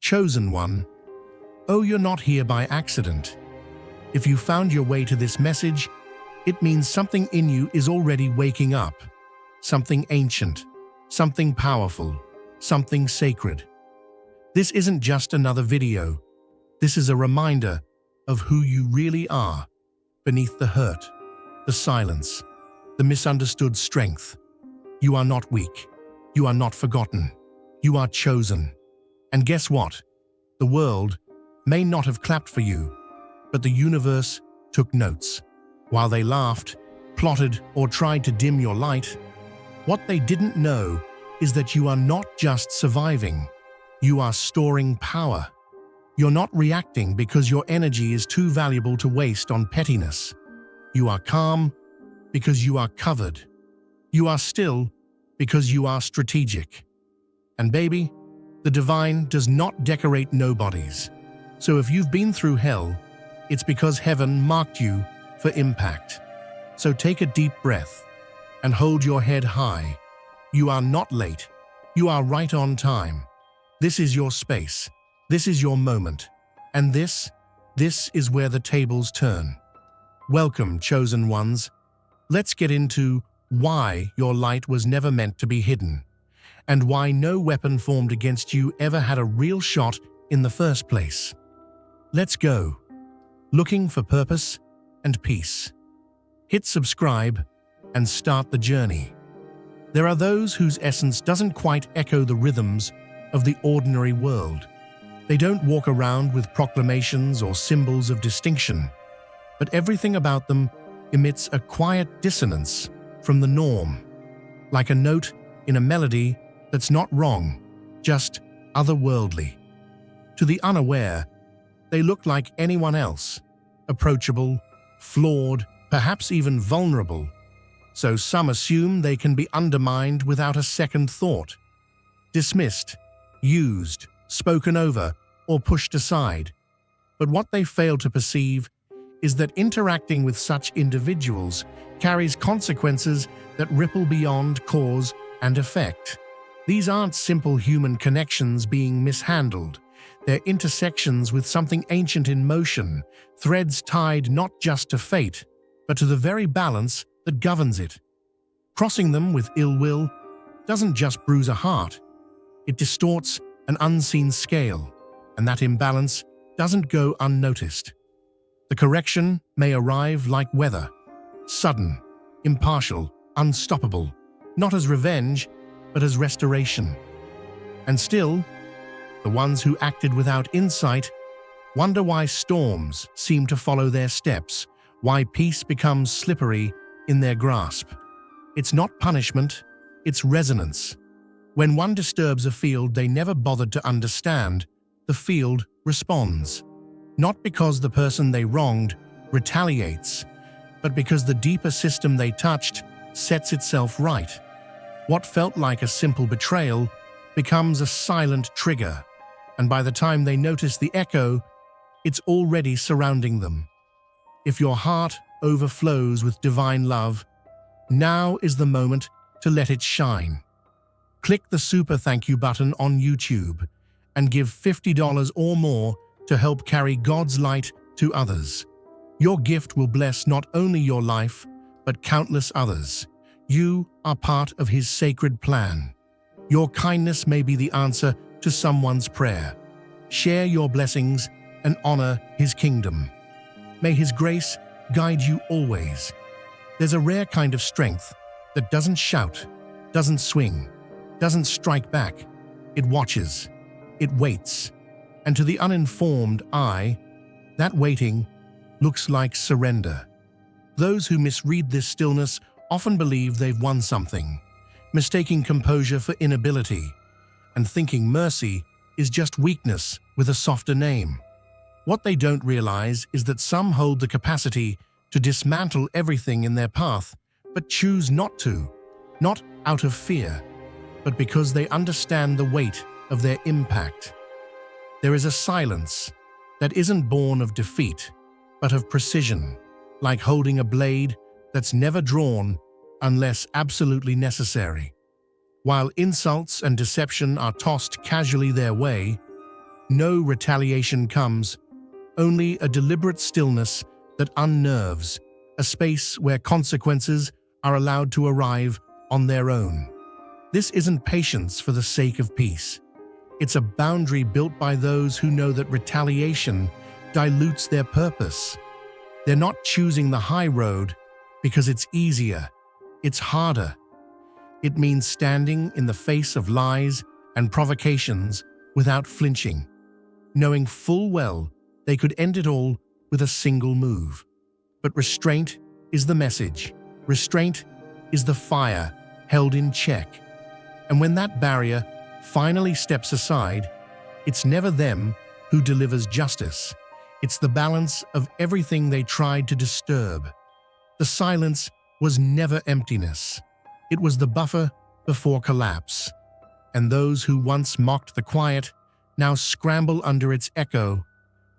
Chosen one. Oh, you're not here by accident. If you found your way to this message, it means something in you is already waking up. Something ancient, something powerful, something sacred. This isn't just another video. This is a reminder of who you really are, beneath the hurt, the silence, the misunderstood strength. You are not weak. You are not forgotten. You are chosen. And guess what? The world may not have clapped for you, but the universe took notes. While they laughed, plotted, or tried to dim your light, what they didn't know is that you are not just surviving. You are storing power. You're not reacting because your energy is too valuable to waste on pettiness. You are calm because you are covered. You are still because you are strategic. And baby, the divine does not decorate nobodies. So if you've been through hell, it's because heaven marked you for impact. So take a deep breath and hold your head high. You are not late. You are right on time. This is your space. This is your moment. And this is where the tables turn. Welcome, chosen ones. Let's get into why your light was never meant to be hidden, and why no weapon formed against you ever had a real shot in the first place. Let's go. Looking for purpose and peace. Hit subscribe and start the journey. There are those whose essence doesn't quite echo the rhythms of the ordinary world. They don't walk around with proclamations or symbols of distinction, but everything about them emits a quiet dissonance from the norm, like a note in a melody that's not wrong, just otherworldly. To the unaware, they look like anyone else, approachable, flawed, perhaps even vulnerable. So some assume they can be undermined without a second thought, dismissed, used, spoken over, or pushed aside. But what they fail to perceive is that interacting with such individuals carries consequences that ripple beyond cause and effect. These aren't simple human connections being mishandled. They're intersections with something ancient in motion, threads tied not just to fate, but to the very balance that governs it. Crossing them with ill will doesn't just bruise a heart, it distorts an unseen scale, and that imbalance doesn't go unnoticed. The correction may arrive like weather, sudden, impartial, unstoppable, not as revenge, but as restoration. And still, the ones who acted without insight wonder why storms seem to follow their steps, why peace becomes slippery in their grasp. It's not punishment, it's resonance. When one disturbs a field they never bothered to understand, the field responds. Not because the person they wronged retaliates, but because the deeper system they touched sets itself right. What felt like a simple betrayal becomes a silent trigger, and by the time they notice the echo, it's already surrounding them. If your heart overflows with divine love, now is the moment to let it shine. Click the super thank you button on YouTube and give $50 or more to help carry God's light to others. Your gift will bless not only your life, but countless others. You are part of His sacred plan. Your kindness may be the answer to someone's prayer. Share your blessings and honor His kingdom. May His grace guide you always. There's a rare kind of strength that doesn't shout, doesn't swing, doesn't strike back. It watches, it waits. And to the uninformed eye, that waiting looks like surrender. Those who misread this stillness often believe they've won something, mistaking composure for inability, and thinking mercy is just weakness with a softer name. What they don't realize is that some hold the capacity to dismantle everything in their path, but choose not to, not out of fear, but because they understand the weight of their impact. There is a silence that isn't born of defeat, but of precision, like holding a blade that's never drawn unless absolutely necessary. While insults and deception are tossed casually their way, No retaliation comes, only a deliberate stillness that unnerves, a space where consequences are allowed to arrive on their own. This isn't patience for the sake of peace. It's a boundary built by those who know that retaliation dilutes their purpose. They're not choosing the high road because it's easier, it's harder. It means standing in the face of lies and provocations without flinching, knowing full well they could end it all with a single move. But restraint is the message. Restraint is the fire held in check. And when that barrier finally steps aside, it's never them who delivers justice. It's the balance of everything they tried to disturb. The silence was never emptiness. It was the buffer before collapse. And those who once mocked the quiet now scramble under its echo,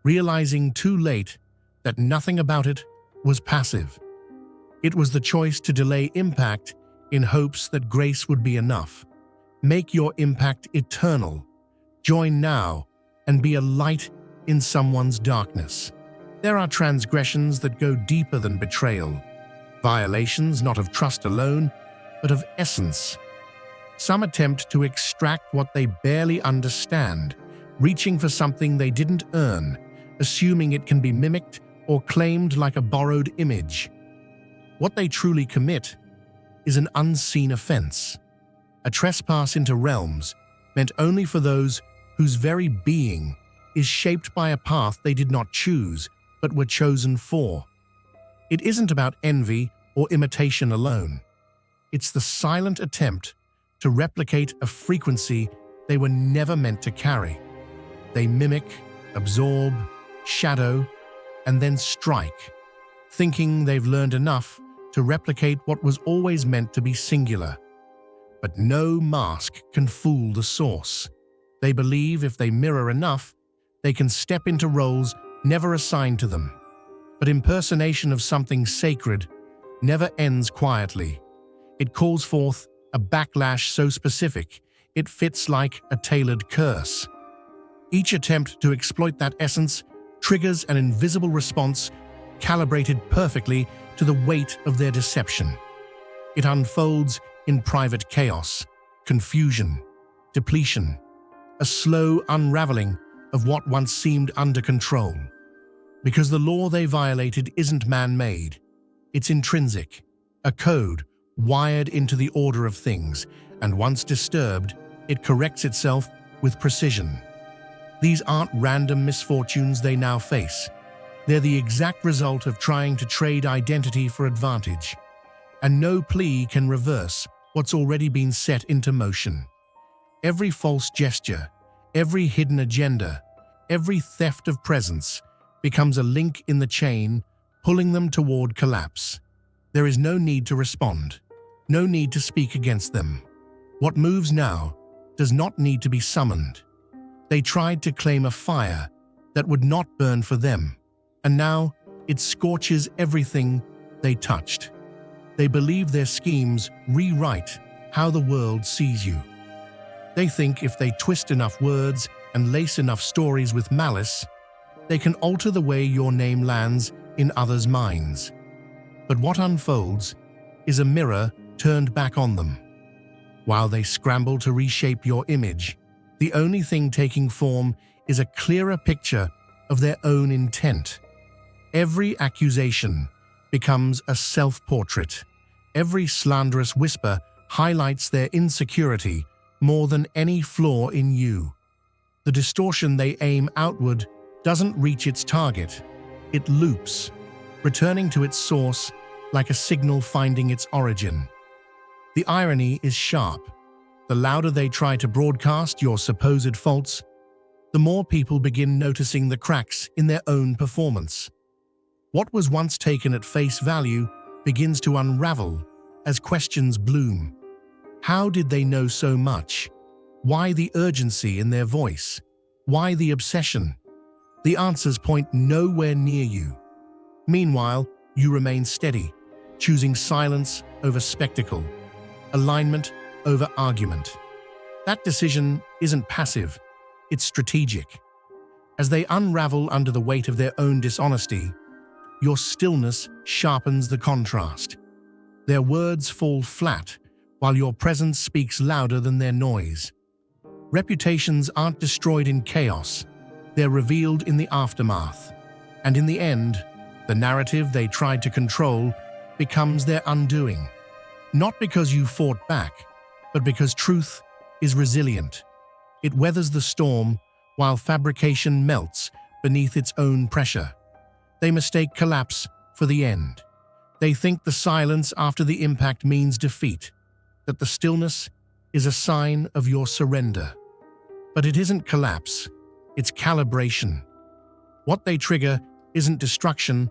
realizing too late that nothing about it was passive. It was the choice to delay impact in hopes that grace would be enough. Make your impact eternal. Join now and be a light in someone's darkness. There are transgressions that go deeper than betrayal. Violations not of trust alone, but of essence. Some attempt to extract what they barely understand, reaching for something they didn't earn, assuming it can be mimicked or claimed like a borrowed image. What they truly commit is an unseen offense, a trespass into realms meant only for those whose very being is shaped by a path they did not choose but were chosen for. It isn't about envy or imitation alone. It's the silent attempt to replicate a frequency they were never meant to carry. They mimic, absorb, shadow, and then strike, thinking they've learned enough to replicate what was always meant to be singular. But no mask can fool the source. They believe if they mirror enough, they can step into roles never assigned to them. But impersonation of something sacred never ends quietly. It calls forth a backlash so specific, it fits like a tailored curse. Each attempt to exploit that essence triggers an invisible response calibrated perfectly to the weight of their deception. It unfolds in private chaos, confusion, depletion, a slow unraveling of what once seemed under control. Because the law they violated isn't man-made, it's intrinsic, a code wired into the order of things, and once disturbed, it corrects itself with precision. These aren't random misfortunes they now face. They're the exact result of trying to trade identity for advantage. And no plea can reverse what's already been set into motion. Every false gesture, every hidden agenda, every theft of presence becomes a link in the chain, pulling them toward collapse. There is no need to respond, no need to speak against them. What moves now does not need to be summoned. They tried to claim a fire that would not burn for them, and now it scorches everything they touched. They believe their schemes rewrite how the world sees you. They think if they twist enough words and lace enough stories with malice, they can alter the way your name lands in others' minds. But what unfolds is a mirror turned back on them. While they scramble to reshape your image, the only thing taking form is a clearer picture of their own intent. Every accusation becomes a self-portrait. Every slanderous whisper highlights their insecurity more than any flaw in you. The distortion they aim outward doesn't reach its target. It loops, returning to its source like a signal finding its origin. The irony is sharp. The louder they try to broadcast your supposed faults, the more people begin noticing the cracks in their own performance. What was once taken at face value begins to unravel as questions bloom. How did they know so much? Why the urgency in their voice? Why the obsession? The answers point nowhere near you. Meanwhile, you remain steady, choosing silence over spectacle, alignment over argument. That decision isn't passive, it's strategic. As they unravel under the weight of their own dishonesty, your stillness sharpens the contrast. Their words fall flat, while your presence speaks louder than their noise. Reputations aren't destroyed in chaos, they're revealed in the aftermath. And in the end, the narrative they tried to control becomes their undoing. Not because you fought back, but because truth is resilient. It weathers the storm while fabrication melts beneath its own pressure. They mistake collapse for the end. They think the silence after the impact means defeat, that the stillness is a sign of your surrender. But it isn't collapse, it's calibration. What they trigger isn't destruction,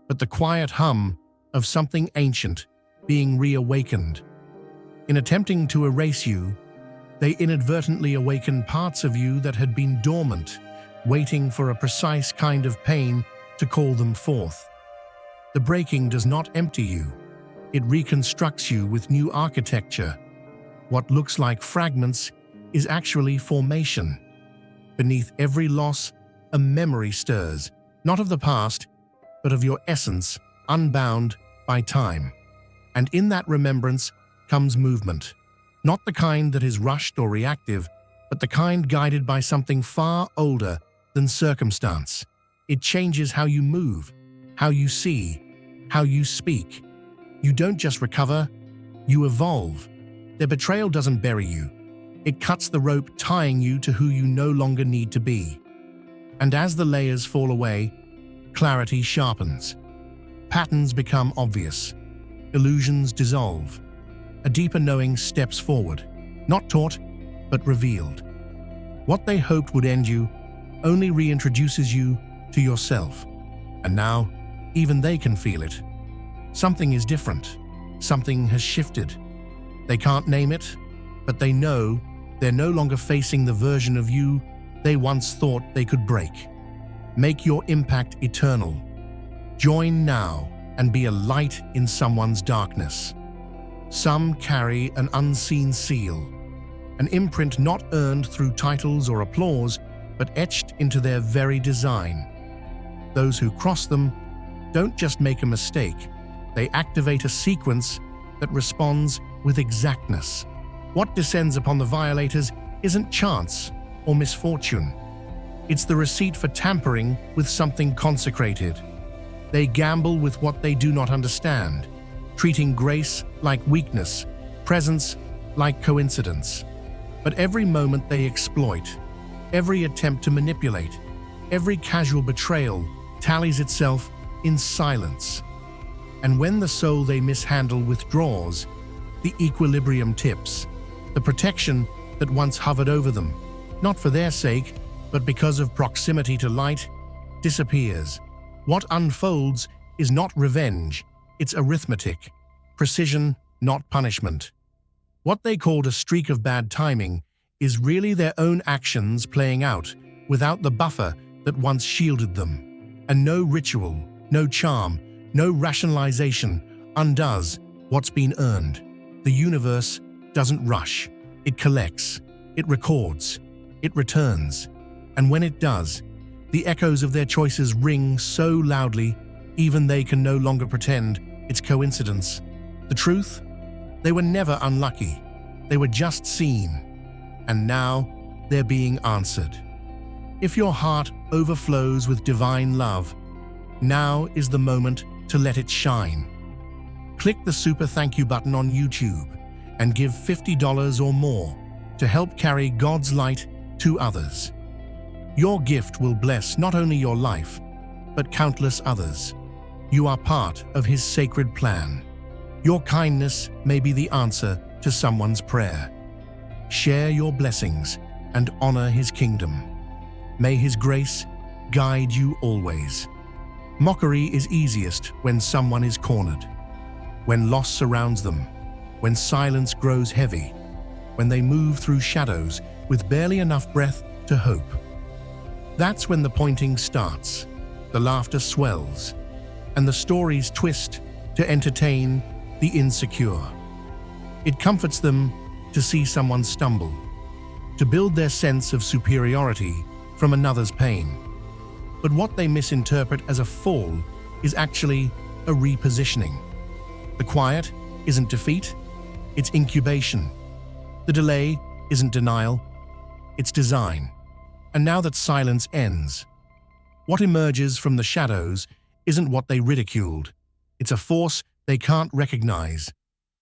but the quiet hum of something ancient being reawakened. In attempting to erase you, they inadvertently awaken parts of you that had been dormant, waiting for a precise kind of pain to call them forth. The breaking does not empty you. It reconstructs you with new architecture. What looks like fragments is actually formation. Beneath every loss, a memory stirs, not of the past, but of your essence, unbound by time. And in that remembrance comes movement. Not the kind that is rushed or reactive, but the kind guided by something far older than circumstance. It changes how you move, how you see, how you speak. You don't just recover, you evolve. Their betrayal doesn't bury you. It cuts the rope tying you to who you no longer need to be. And as the layers fall away, clarity sharpens. Patterns become obvious. Illusions dissolve. A deeper knowing steps forward, not taught, but revealed. What they hoped would end you only reintroduces you to yourself. And now, even they can feel it. Something is different. Something has shifted. They can't name it, but they know they're no longer facing the version of you they once thought they could break. Make your impact eternal. Join now and be a light in someone's darkness. Some carry an unseen seal, an imprint not earned through titles or applause, but etched into their very design. Those who cross them don't just make a mistake, they activate a sequence that responds with exactness. What descends upon the violators isn't chance or misfortune. It's the receipt for tampering with something consecrated. They gamble with what they do not understand, treating grace like weakness, presence like coincidence. But every moment they exploit, every attempt to manipulate, every casual betrayal tallies itself in silence. And when the soul they mishandle withdraws, the equilibrium tips. The protection that once hovered over them, not for their sake, but because of proximity to light, disappears. What unfolds is not revenge, it's arithmetic. Precision, not punishment. What they called a streak of bad timing is really their own actions playing out without the buffer that once shielded them. And no ritual, no charm, no rationalization undoes what's been earned. The universe doesn't rush. It collects, it records, it returns. And when it does, the echoes of their choices ring so loudly, even they can no longer pretend it's coincidence. The truth? They were never unlucky. They were just seen. And now, they're being answered. If your heart overflows with divine love, now is the moment to let it shine. Click the super thank you button on YouTube and give $50 or more to help carry God's light to others. Your gift will bless not only your life, but countless others. You are part of His sacred plan. Your kindness may be the answer to someone's prayer. Share your blessings and honor His kingdom. May His grace guide you always. Mockery is easiest when someone is cornered, when loss surrounds them, when silence grows heavy, when they move through shadows with barely enough breath to hope. That's when the pointing starts, the laughter swells, and the stories twist to entertain the insecure. It comforts them to see someone stumble, to build their sense of superiority from another's pain. But what they misinterpret as a fall is actually a repositioning. The quiet isn't defeat, it's incubation. The delay isn't denial, it's design. And now that silence ends, what emerges from the shadows isn't what they ridiculed. It's a force they can't recognize.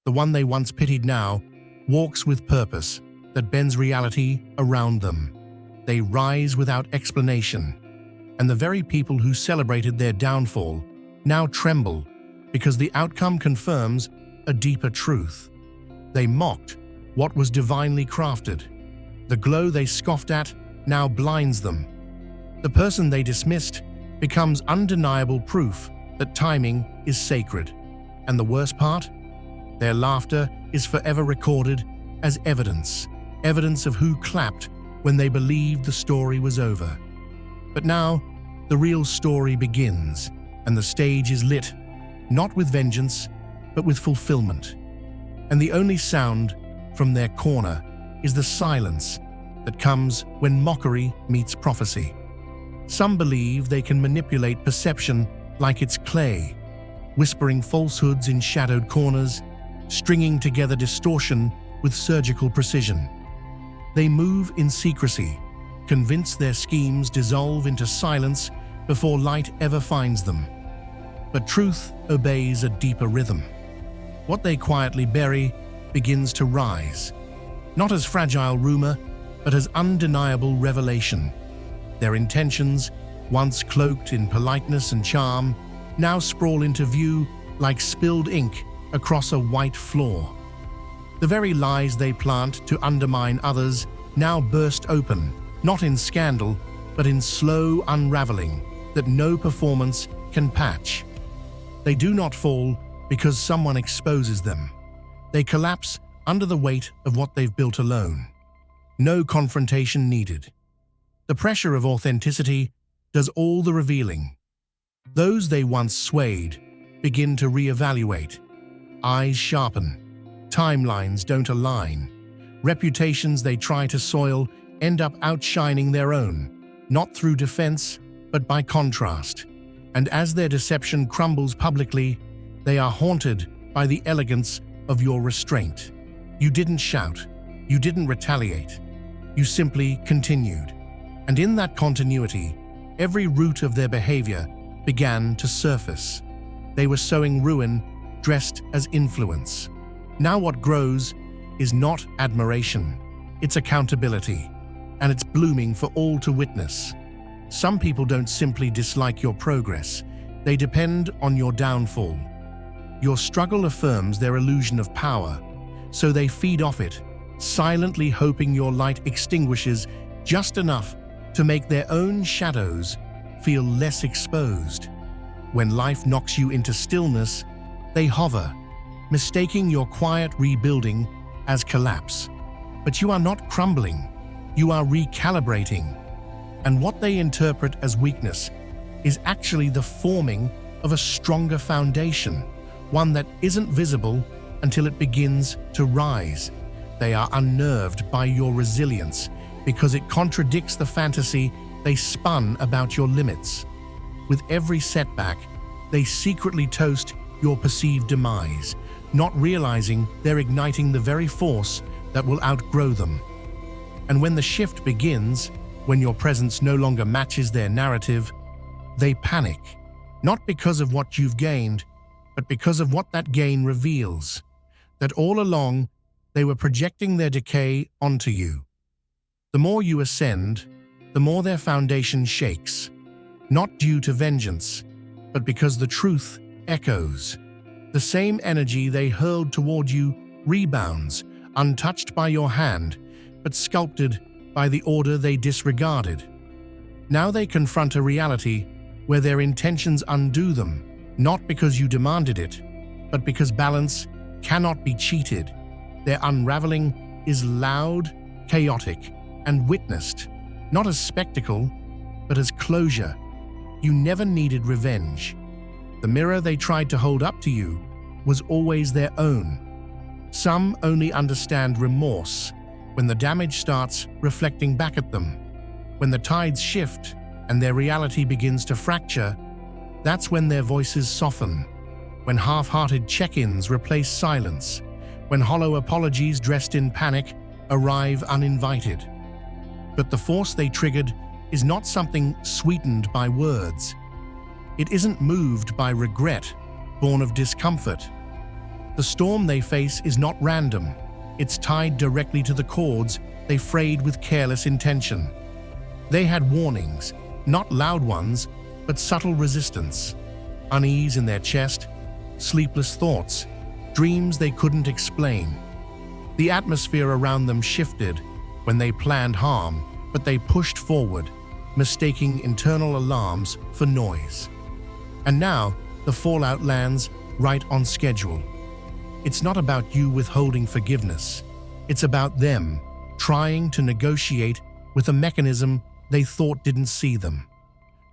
The one they once pitied now walks with purpose that bends reality around them. They rise without explanation. And the very people who celebrated their downfall now tremble because the outcome confirms a deeper truth. They mocked what was divinely crafted. The glow they scoffed at now blinds them. The person they dismissed becomes undeniable proof that timing is sacred. And the worst part? Their laughter is forever recorded as evidence of who clapped when they believed the story was over. But now, the real story begins, and the stage is lit, not with vengeance, but with fulfillment. And the only sound from their corner is the silence that comes when mockery meets prophecy. Some believe they can manipulate perception like it's clay, whispering falsehoods in shadowed corners, stringing together distortion with surgical precision. They move in secrecy, convinced their schemes dissolve into silence before light ever finds them. But truth obeys a deeper rhythm. What they quietly bury begins to rise, not as fragile rumor, but as undeniable revelation. Their intentions, once cloaked in politeness and charm, now sprawl into view like spilled ink across a white floor. The very lies they plant to undermine others now burst open, not in scandal, but in slow unraveling that no performance can patch. They do not fall because someone exposes them. They collapse under the weight of what they've built alone. No confrontation needed. The pressure of authenticity does all the revealing. Those they once swayed begin to reevaluate. Eyes sharpen. Timelines don't align. Reputations they try to soil end up outshining their own, not through defense, but by contrast. And as their deception crumbles publicly, they are haunted by the elegance of your restraint. You didn't shout. You didn't retaliate. You simply continued. And in that continuity, every root of their behavior began to surface. They were sowing ruin dressed as influence. Now what grows is not admiration, it's accountability, and it's blooming for all to witness. Some people don't simply dislike your progress, they depend on your downfall. Your struggle affirms their illusion of power, so they feed off it, silently hoping your light extinguishes just enough to make their own shadows feel less exposed. When life knocks you into stillness, they hover, mistaking your quiet rebuilding as collapse. But you are not crumbling, you are recalibrating. And what they interpret as weakness is actually the forming of a stronger foundation, one that isn't visible until it begins to rise. They are unnerved by your resilience because it contradicts the fantasy they spun about your limits. With every setback, they secretly toast your perceived demise, not realizing they're igniting the very force that will outgrow them. And when the shift begins, when your presence no longer matches their narrative, they panic, not because of what you've gained, but because of what that gain reveals, that all along they were projecting their decay onto you. The more you ascend, the more their foundation shakes, not due to vengeance, but because the truth echoes. The same energy they hurled toward you rebounds, untouched by your hand, but sculpted by the order they disregarded. Now they confront a reality where their intentions undo them, not because you demanded it, but because balance cannot be cheated. Their unraveling is loud, chaotic, and witnessed, not as spectacle, but as closure. You never needed revenge. The mirror they tried to hold up to you was always their own. Some only understand remorse when the damage starts reflecting back at them. When the tides shift, and their reality begins to fracture, that's when their voices soften, when half-hearted check-ins replace silence, when hollow apologies dressed in panic arrive uninvited. But the force they triggered is not something sweetened by words. It isn't moved by regret, born of discomfort. The storm they face is not random. It's tied directly to the chords they frayed with careless intention. They had warnings, not loud ones, but subtle resistance, unease in their chest, sleepless thoughts, dreams they couldn't explain. The atmosphere around them shifted when they planned harm, but they pushed forward, mistaking internal alarms for noise. And now, the fallout lands right on schedule. It's not about you withholding forgiveness. It's about them trying to negotiate with a mechanism they thought didn't see them.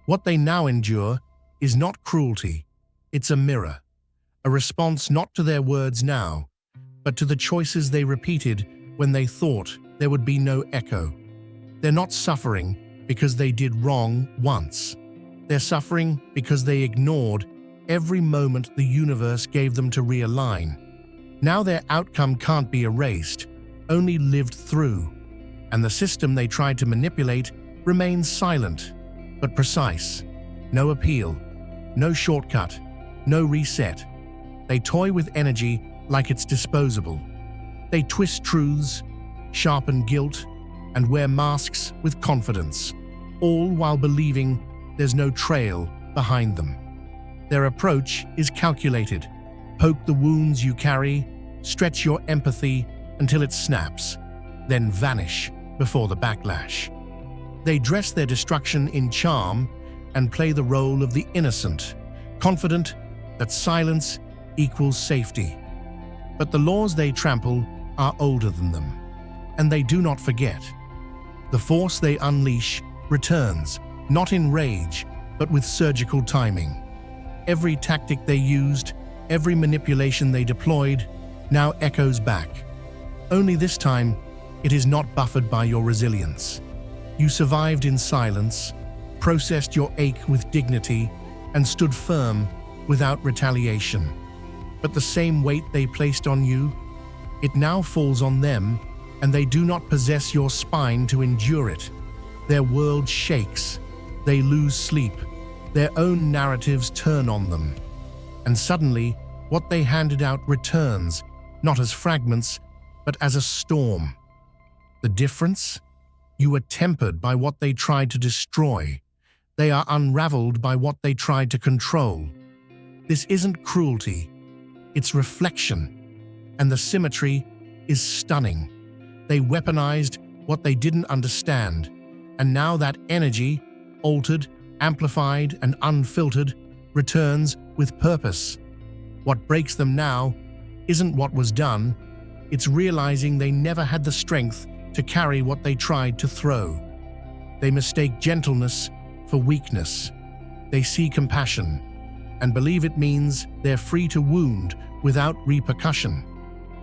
What they now endure is not cruelty, it's a mirror, a response not to their words now, but to the choices they repeated when they thought there would be no echo. They're not suffering because they did wrong once. They're suffering because they ignored every moment the universe gave them to realign. Now their outcome can't be erased, only lived through, and the system they tried to manipulate remains silent, but precise. No appeal, no shortcut, no reset. They toy with energy like it's disposable. They twist truths, sharpen guilt, and wear masks with confidence, all while believing there's no trail behind them. Their approach is calculated. Poke the wounds you carry, stretch your empathy until it snaps, then vanish before the backlash. They dress their destruction in charm and play the role of the innocent, confident that silence equals safety. But the laws they trample are older than them, and they do not forget. The force they unleash returns, not in rage, but with surgical timing. Every tactic they used, every manipulation they deployed, now echoes back. Only this time, it is not buffered by your resilience. You survived in silence, processed your ache with dignity, and stood firm without retaliation. But the same weight they placed on you, it now falls on them, and they do not possess your spine to endure it. Their world shakes, they lose sleep, their own narratives turn on them. And suddenly, what they handed out returns, not as fragments, but as a storm. The difference? You are tempered by what they tried to destroy. They are unraveled by what they tried to control. This isn't cruelty, it's reflection, and the symmetry is stunning. They weaponized what they didn't understand, and now that energy, altered, amplified, and unfiltered, returns with purpose. What breaks them now isn't what was done, it's realizing they never had the strength to carry what they tried to throw. They mistake gentleness for weakness. They see compassion and believe it means they're free to wound without repercussion.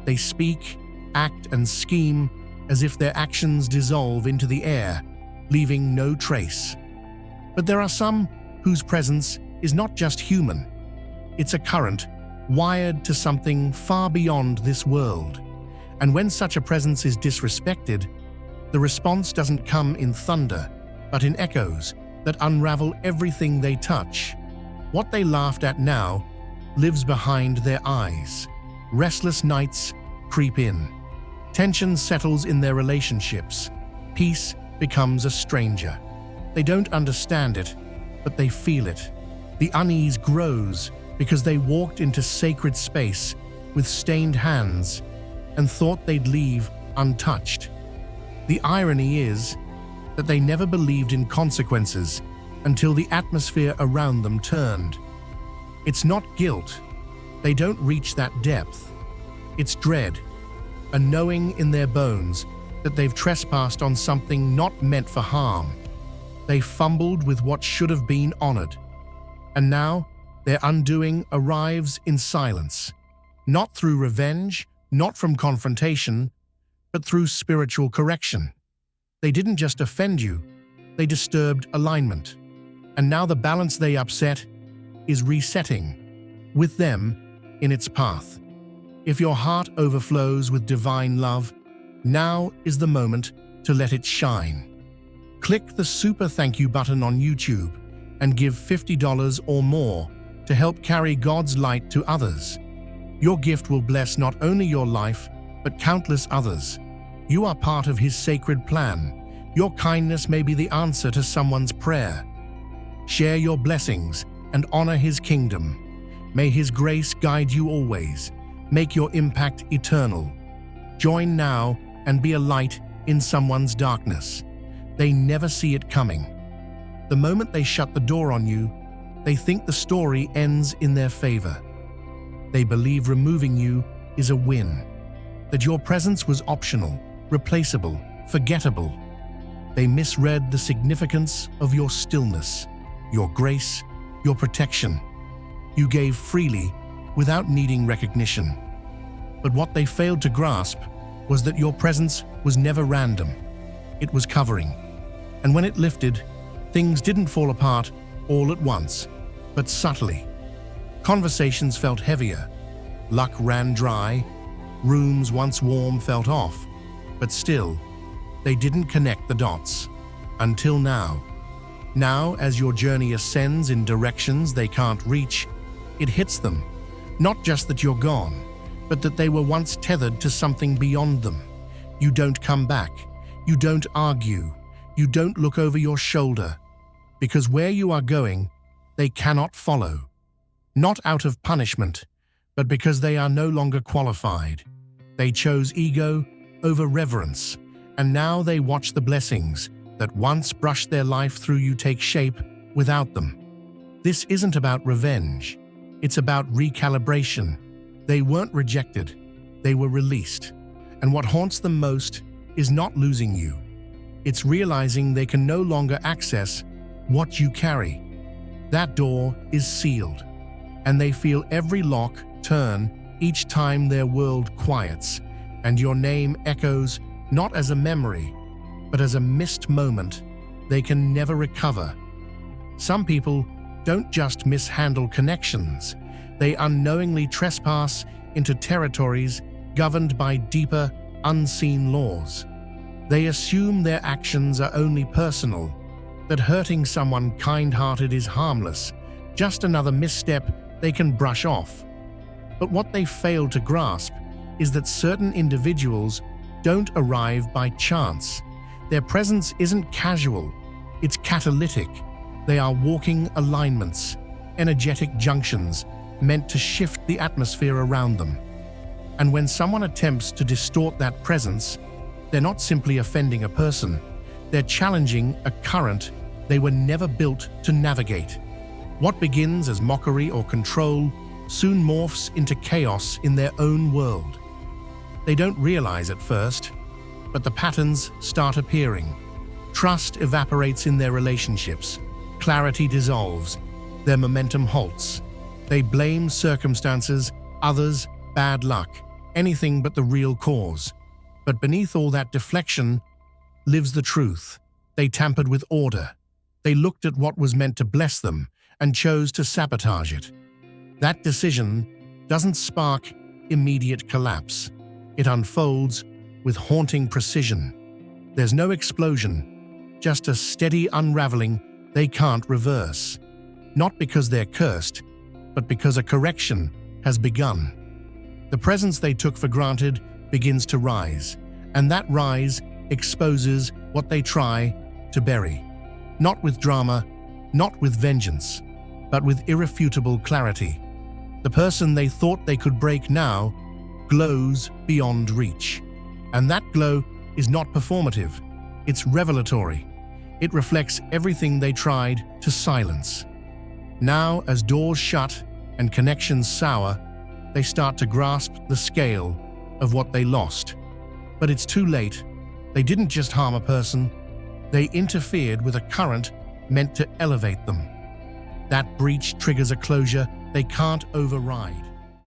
They speak, act, and scheme as if their actions dissolve into the air, leaving no trace. But there are some whose presence is not just human. It's a current wired to something far beyond this world. And when such a presence is disrespected, the response doesn't come in thunder, but in echoes that unravel everything they touch. What they laughed at now lives behind their eyes. Restless nights creep in. Tension settles in their relationships. Peace becomes a stranger. They don't understand it, but they feel it. The unease grows because they walked into sacred space with stained hands and thought they'd leave untouched. The irony is that they never believed in consequences until the atmosphere around them turned. It's not guilt. They don't reach that depth. It's dread, a knowing in their bones that they've trespassed on something not meant for harm. They fumbled with what should have been honored. And now, their undoing arrives in silence, not through revenge, not from confrontation, but through spiritual correction. They didn't just offend you, they disturbed alignment. and now the balance they upset is resetting with them in its path. If your heart overflows with divine love, now is the moment to let it shine. Click the super thank you button on YouTube and give $50 or more to help carry God's light to others. Your gift will bless not only your life, but countless others. You are part of His sacred plan. Your kindness may be the answer to someone's prayer. Share your blessings and honor His kingdom. May His grace guide you always. Make your impact eternal. Join now and be a light in someone's darkness. They never see it coming. The moment they shut the door on you, they think the story ends in their favor. They believe removing you is a win, that your presence was optional, replaceable, forgettable. They misread the significance of your stillness, your grace, your protection. You gave freely without needing recognition. But what they failed to grasp was that your presence was never random. It was covering. And when it lifted, things didn't fall apart all at once, but subtly. Conversations felt heavier. Luck ran dry. Rooms once warm felt off. But still, they didn't connect the dots. Until now. Now, as your journey ascends in directions they can't reach, it hits them. Not just that you're gone, but that they were once tethered to something beyond them. You don't come back. You don't argue. You don't look over your shoulder. Because where you are going, they cannot follow. Not out of punishment, but because they are no longer qualified. They chose ego over reverence, and now they watch the blessings that once brushed their life through you take shape without them. This isn't about revenge. It's about recalibration. They weren't rejected. They were released. And what haunts them most is not losing you. It's realizing they can no longer access what you carry. That door is sealed, and they feel every lock turn each time their world quiets, and your name echoes not as a memory, but as a missed moment they can never recover. Some people don't just mishandle connections, they unknowingly trespass into territories governed by deeper, unseen laws. They assume their actions are only personal, that hurting someone kind-hearted is harmless, just another misstep they can brush off. But what they fail to grasp is that certain individuals don't arrive by chance. Their presence isn't casual, it's catalytic. They are walking alignments, energetic junctions meant to shift the atmosphere around them. And when someone attempts to distort that presence, they're not simply offending a person, they're challenging a current they were never built to navigate. What begins as mockery or control soon morphs into chaos in their own world. They don't realize at first, but the patterns start appearing. Trust evaporates in their relationships. Clarity dissolves. Their momentum halts. They blame circumstances, others, bad luck, anything but the real cause. But beneath all that deflection lives the truth. They tampered with order. They looked at what was meant to bless them and chose to sabotage it. That decision doesn't spark immediate collapse. It unfolds with haunting precision. There's no explosion, just a steady unraveling they can't reverse. Not because they're cursed, but because a correction has begun. The presence they took for granted begins to rise, and that rise exposes what they try to bury. Not with drama, not with vengeance, but with irrefutable clarity. The person they thought they could break now glows beyond reach. And that glow is not performative, it's revelatory. It reflects everything they tried to silence. Now, as doors shut and connections sour, they start to grasp the scale of what they lost. But it's too late. They didn't just harm a person, they interfered with a current meant to elevate them. That breach triggers a closure they can't override.